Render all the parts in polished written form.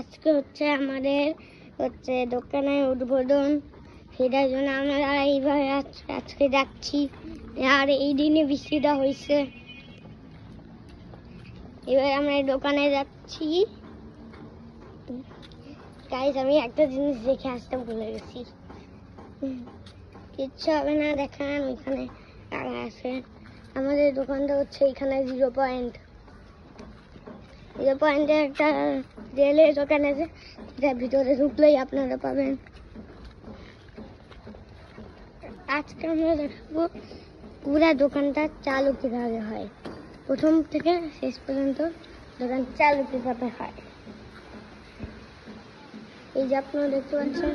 আজকে আমাদের দোকানের উদ্বোধন, সেটার জন্য আমরা এইভাবে আজকে যাচ্ছি। আর এই দিনে বৃষ্টিটা হয়েছে, এবার আমরা এই দোকানে যাচ্ছি। গাইস, আমি একটা জিনিস দেখে আসতে ভুলে গেছি। কিচ্ছু হবে না, দেখেন ওইখানে আছে আমাদের দোকানটা এখানে 0.0 একটা রেলের দোকান আছে, যার ভিতরে ঢুকলেই আপনারা পাবেন। আজকে আমরা দেখাবো পুরা দোকানটা চালু কিভাবে হয়, প্রথম থেকে শেষ পর্যন্ত দোকান চালু কিভাবে হয়। এই যে আপনারা দেখতে পাচ্ছেন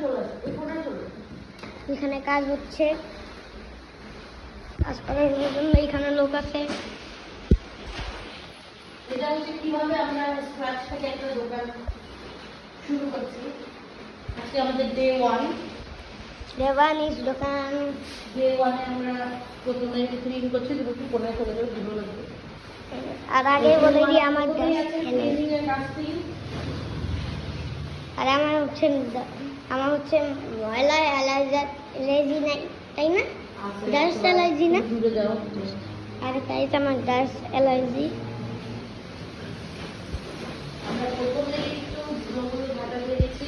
এখানে কাজ হচ্ছে, কাজ করার জন্য এখানে লোক আছে। এটা হচ্ছে কিভাবে আমরা স্ক্র্যাচ থেকে একটা দোকান শুরু করছি। আজকে আমাদের ডে 1 ইজ দোকান। ডে 1 এ আমরা প্রথমে ক্লিন করছি, দুটো কোণে চলে যাবে ধুলো লাগবে। আর আগে বলে দিই আমার ক্লিনিং এর কাজটি, আর আমার ময়লা অ্যালার্জি নাই, তাই না? ডাস্ট অ্যালার্জি না? দূরে যাও। আর গাইস, আমার ডাস্ট অ্যালার্জি। আমরা প্রথমে একটু ধুলোগুলো ঝাঁটা দিয়ে দিচ্ছি।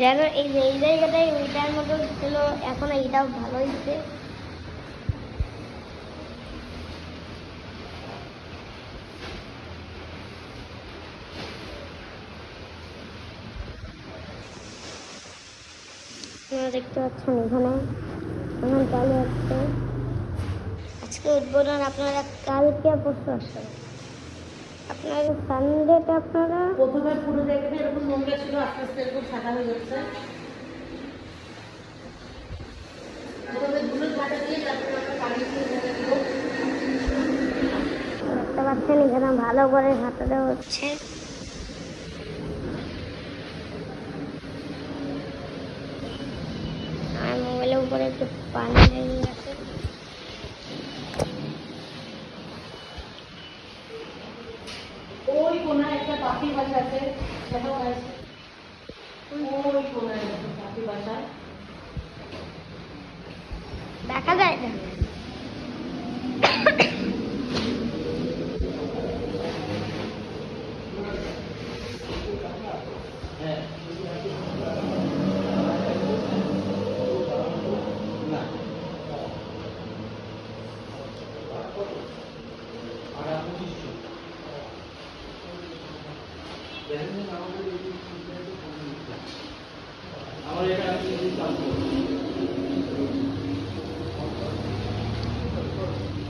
যেন এই জায়গাটাই ওইটার মতো ছিল, এখন এইটাও ভালো হয়েছে। দেখতে পাচ্ছেন এখানে এখন চালু হচ্ছে। আজকে উদ্বোধন, আপনারা কালকে পরশু আসবেন। আপনারা সানডেতে আপনারা প্রথমে পুরো জায়গাটা এরকম নোংরা ছিল, আস্তে আস্তে এরকম সাদা হয়ে যাচ্ছে। প্রথমে ধুলো ঝাঁটা দিয়ে তারপরে আমরা পানি দিয়ে ঝাঁটা দিব। দেখতে পাচ্ছেন এখানে ভালো করে ঝাঁটা দেওয়া হচ্ছে। আর মোবাইলের উপরে একটু পানি লেগে গেছে। ওই কোনায় একটা পাখি বাসা আছে, সেটাও আছে। ওই কোনায় একটা পাখি বাসা দেখা যায় না।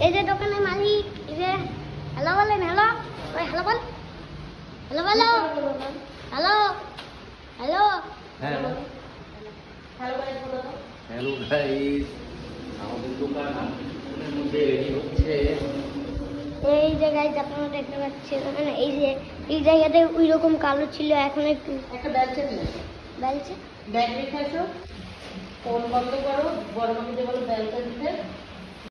এই যে দোকানের মালিক, এই যে হ্যালো বলেন, হ্যালো ওই হ্যালো বল, হ্যালো বলো, hello hello hello hello guys, আমাদের দোকান আপনাদের মধ্যে রেডি হচ্ছে। এই যে গাইস, আপনারা দেখতে পাচ্ছেন মানে এই জায়গাতে ওই রকম কালো ছিল, এখন একটু একটা বেলচা নিয়ে বেলছে। ব্যাগ রেখে আসো, ফোন বন্ধ করো, বড় মাকে বলো বেলচা দিতে।